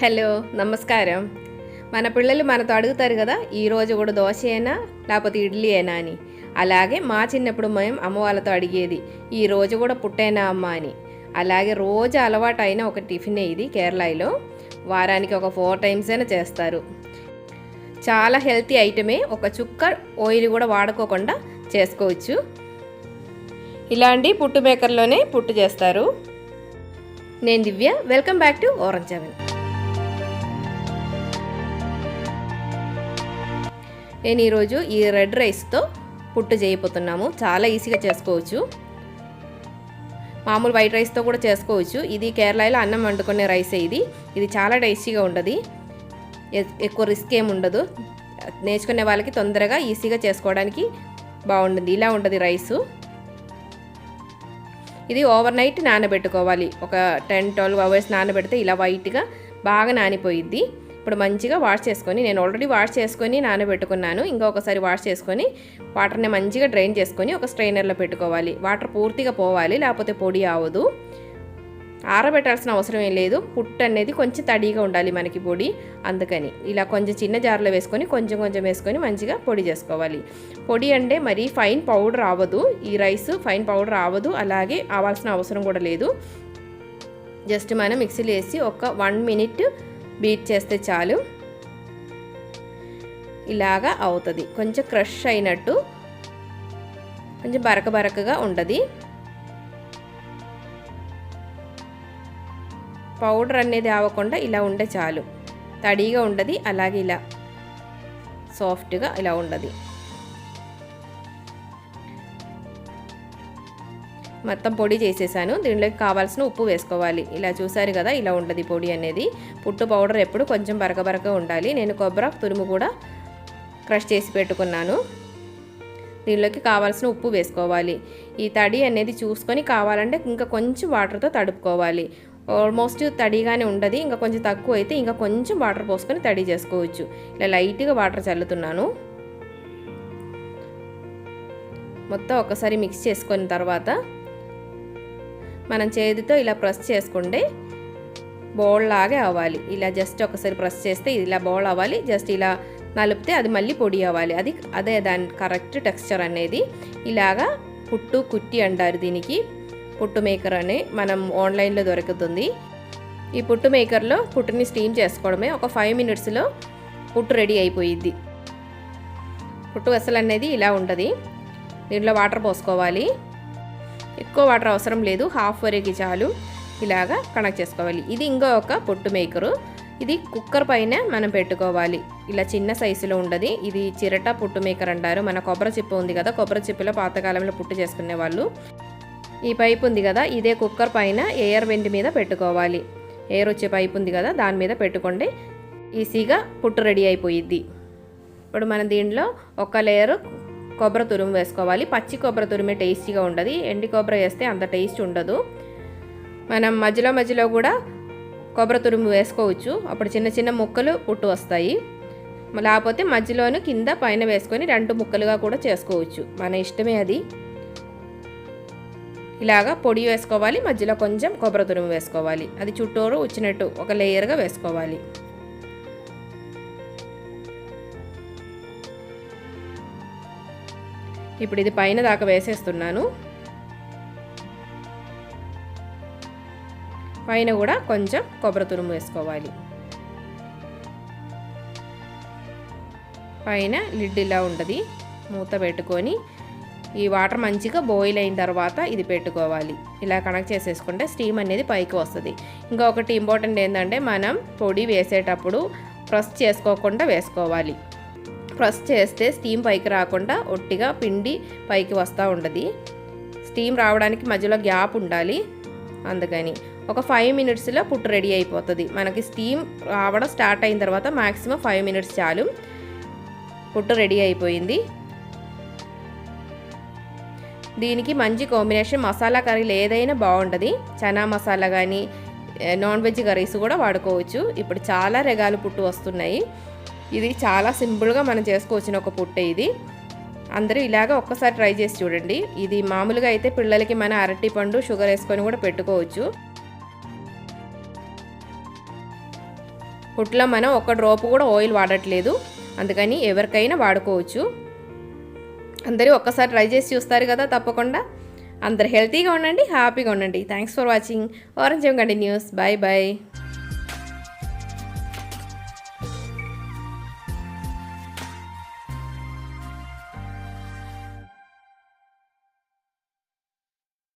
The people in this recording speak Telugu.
హలో నమస్కారం. మన పిల్లలు మనతో అడుగుతారు కదా, ఈరోజు కూడా దోశ అయినా లేకపోతే ఇడ్లీ అయినా అని. అలాగే మా చిన్నప్పుడు మేము అమ్మ వాళ్ళతో అడిగేది, ఈరోజు కూడా పుట్టేనా అమ్మ అని. అలాగే రోజు అలవాటు అయిన ఒక టిఫినే ఇది. కేరళలో వారానికి ఒక 4 టైమ్స్ అయినా చేస్తారు. చాలా హెల్తీ ఐటమే, ఒక చుక్క ఆయిల్ కూడా వాడుకోకుండా చేసుకోవచ్చు. ఇలాంటి పుట్టు మేకర్లోనే పుట్టు చేస్తారు. నేను Divya, welcome back to orange oven. నేను ఈరోజు ఈ రెడ్ రైస్తో పుట్టు చేయబోతున్నాము. చాలా ఈజీగా చేసుకోవచ్చు. మామూలు వైట్ రైస్తో కూడా చేసుకోవచ్చు. ఇది కేరళలో అన్నం వండుకునే రైసే. ఇది చాలా టేస్టీగా ఉంటుంది. ఎక్కువ రిస్క్ ఏమి ఉండదు. నేర్చుకునే వాళ్ళకి తొందరగా ఈజీగా చేసుకోవడానికి బాగుంటుంది. ఇలా ఉంటుంది రైసు. ఇది ఓవర్ నైట్ నానబెట్టుకోవాలి. ఒక 10-12 అవర్స్ నానబెడితే ఇలా వైట్గా బాగా నానిపోయిద్ది. ఇప్పుడు మంచిగా వాష్ చేసుకొని, నేను ఆల్రెడీ వాష్ చేసుకొని నానబెట్టుకున్నాను. ఇంకొకసారి వాష్ చేసుకొని వాటర్ని మంచిగా డ్రైన్ చేసుకొని ఒక స్ట్రైనర్లో పెట్టుకోవాలి. వాటర్ పూర్తిగా పోవాలి, లేకపోతే పొడి అవ్వదు. ఆరబెట్టాల్సిన అవసరం ఏం లేదు. పుట్టు అనేది కొంచెం తడిగా ఉండాలి మనకి పొడి. అందుకని ఇలా కొంచెం చిన్న జార్లో వేసుకొని కొంచెం కొంచెం వేసుకొని మంచిగా పొడి చేసుకోవాలి. పొడి అంటే మరీ ఫైన్ పౌడర్ అవ్వదు. ఈ రైస్ ఫైన్ పౌడర్ అవ్వదు, అలాగే అవ్వాల్సిన అవసరం కూడా లేదు. జస్ట్ మనం మిక్సీలో వేసి ఒక 1 మినిట్ బీట్ చేస్తే చాలు. ఇలాగా అవుతుంది. కొంచెం క్రష్ అయినట్టు, కొంచెం బరకగా ఉంటుంది. పౌడర్ అనేది అవ్వకుండా ఇలా ఉంటే చాలు. తడిగా ఉండదు, అలాగే ఇలా సాఫ్ట్గా ఇలా ఉండదు. మొత్తం పొడి చేసేసాను. దీంట్లోకి కావాల్సిన ఉప్పు వేసుకోవాలి. ఇలా చూసారు కదా, ఇలా ఉంటుంది పొడి అనేది. పుట్టు పౌడర్ ఎప్పుడు కొంచెం బరకగా ఉండాలి. నేను కొబ్బరి తురుము కూడా క్రష్ చేసి పెట్టుకున్నాను. దీనిలోకి కావాల్సిన ఉప్పు వేసుకోవాలి. ఈ తడి అనేది చూసుకొని కావాలంటే ఇంకా కొంచెం వాటర్తో తడుపుకోవాలి. ఆల్మోస్ట్ తడిగానే ఉండదు. ఇంకా కొంచెం తక్కువ అయితే ఇంకా కొంచెం వాటర్ పోసుకొని తడి చేసుకోవచ్చు. ఇలా లైట్గా వాటర్ చల్లుతున్నాను. మొత్తం ఒకసారి మిక్స్ చేసుకున్న తర్వాత మనం చేతితో ఇలా ప్రెస్ చేసుకుంటే బౌల్ లాగే అవ్వాలి. ఇలా జస్ట్ ఒకసారి ప్రెస్ చేస్తే ఇలా బౌల్ అవ్వాలి. జస్ట్ ఇలా నలిపితే అది మళ్ళీ పొడి అవ్వాలి. అదే దాని కరెక్ట్ టెక్స్చర్ అనేది. ఇలాగా పుట్టు కుట్టి అంటారు దీనికి. పుట్టు మేకర్ అని మనం ఆన్లైన్లో దొరుకుతుంది. ఈ పుట్టు మేకర్లో పుట్టుని స్టీమ్ చేసుకోవడమే. ఒక 5 మినిట్స్లో పుట్టు రెడీ అయిపోయిద్ది. పుట్టు అసలు అనేది ఇలా ఉంటుంది. దీంట్లో వాటర్ పోసుకోవాలి. ఎక్కువ వాటర్ అవసరం లేదు, హాఫ్ వరకు చాలు. ఇలాగా కనెక్ట్ చేసుకోవాలి. ఇది ఇంకో ఒక పుట్టు మేకరు. ఇది కుక్కర్ పైన మనం పెట్టుకోవాలి. ఇలా చిన్న సైజులో ఉండదు. ఇది చిరట పుట్టు మేకర్ అంటారు. మన కొబ్బరి చిప్ప ఉంది కదా, కొబ్బరి చిప్పలో పాతకాలంలో పుట్టు చేసుకునే వాళ్ళు. ఈ పైప్ ఉంది కదా, ఇదే కుక్కర్ పైన ఎయిర్ వెంట్ మీద పెట్టుకోవాలి. ఎయిర్ వచ్చే పైప్ ఉంది కదా, దాని మీద పెట్టుకోండి. ఈజీగా పుట్టు రెడీ అయిపోయిద్ది. ఇప్పుడు మనం దీంట్లో ఒక లేయరు కొబ్బరి తురుము వేసుకోవాలి. పచ్చి కొబ్బరి తురుమే టేస్టీగా ఉండదు. ఎండి కొబ్బరి వేస్తే అంత టేస్ట్ ఉండదు. మనం మధ్యలో కూడా కొబ్బరి తురుము వేసుకోవచ్చు. అప్పుడు చిన్న చిన్న ముక్కలు పుట్టు వస్తాయి. లేకపోతే మధ్యలోను కింద పైన వేసుకొని 2 ముక్కలుగా కూడా చేసుకోవచ్చు. మన ఇష్టమే అది. ఇలాగా పొడి వేసుకోవాలి. మధ్యలో కొంచెం కొబ్బరి తురుము వేసుకోవాలి. అది చుట్టూరు వచ్చినట్టు ఒక లేయర్గా వేసుకోవాలి. ఇప్పుడు ఇది పైన దాకా వేసేస్తున్నాను. పైన కూడా కొంచెం కొబ్బరి తురుము వేసుకోవాలి. పైన లిడ్ ఇలా ఉంటుంది. మూత పెట్టుకొని ఈ వాటర్ మంచిగా బాయిల్ అయిన తర్వాత ఇది పెట్టుకోవాలి. ఇలా కనెక్ట్ చేసేసుకుంటే స్టీమ్ అనేది పైకి వస్తుంది. ఇంకొకటి ఇంపార్టెంట్ ఏంటంటే, మనం పొడి వేసేటప్పుడు ప్రెస్ చేసుకోకుండా వేసుకోవాలి. ప్రెస్ చేస్తే స్టీమ్ పైకి రాకుండా ఒట్టిగా పిండి పైకి వస్తూ ఉంటుంది. స్టీమ్ రావడానికి మధ్యలో గ్యాప్ ఉండాలి. అందుకని ఒక 5 మినిట్స్లో పుట్టు రెడీ అయిపోతుంది. మనకి స్టీమ్ రావడం స్టార్ట్ అయిన తర్వాత మ్యాక్సిమం 5 మినిట్స్ చాలు. పుట్టు రెడీ అయిపోయింది. దీనికి మంచి కాంబినేషన్ మసాలా కర్రీలు ఏదైనా బాగుంటుంది. చనా మసాలా కానీ నాన్ వెజ్ కర్రీస్ కూడా వాడుకోవచ్చు. ఇప్పుడు చాలా రకాల పుట్టు వస్తున్నాయి. ఇది చాలా సింపుల్గా మనం చేసుకోవచ్చిన ఒక పుట్టే ఇది. అందరూ ఇలాగ ఒక్కసారి ట్రై చేసి చూడండి. ఇది మామూలుగా అయితే పిల్లలకి మన అరటి పండు షుగర్ వేసుకొని కూడా పెట్టుకోవచ్చు. పుట్టులో మనం ఒక్క డ్రాప్ కూడా ఆయిల్ వాడట్లేదు, అందుకని ఎవరికైనా వాడుకోవచ్చు. అందరూ ఒక్కసారి ట్రై చేసి చూస్తారు కదా తప్పకుండా. అందరు హెల్తీగా ఉండండి, హ్యాపీగా ఉండండి. Thanks for watching. Orange continues. Bye bye.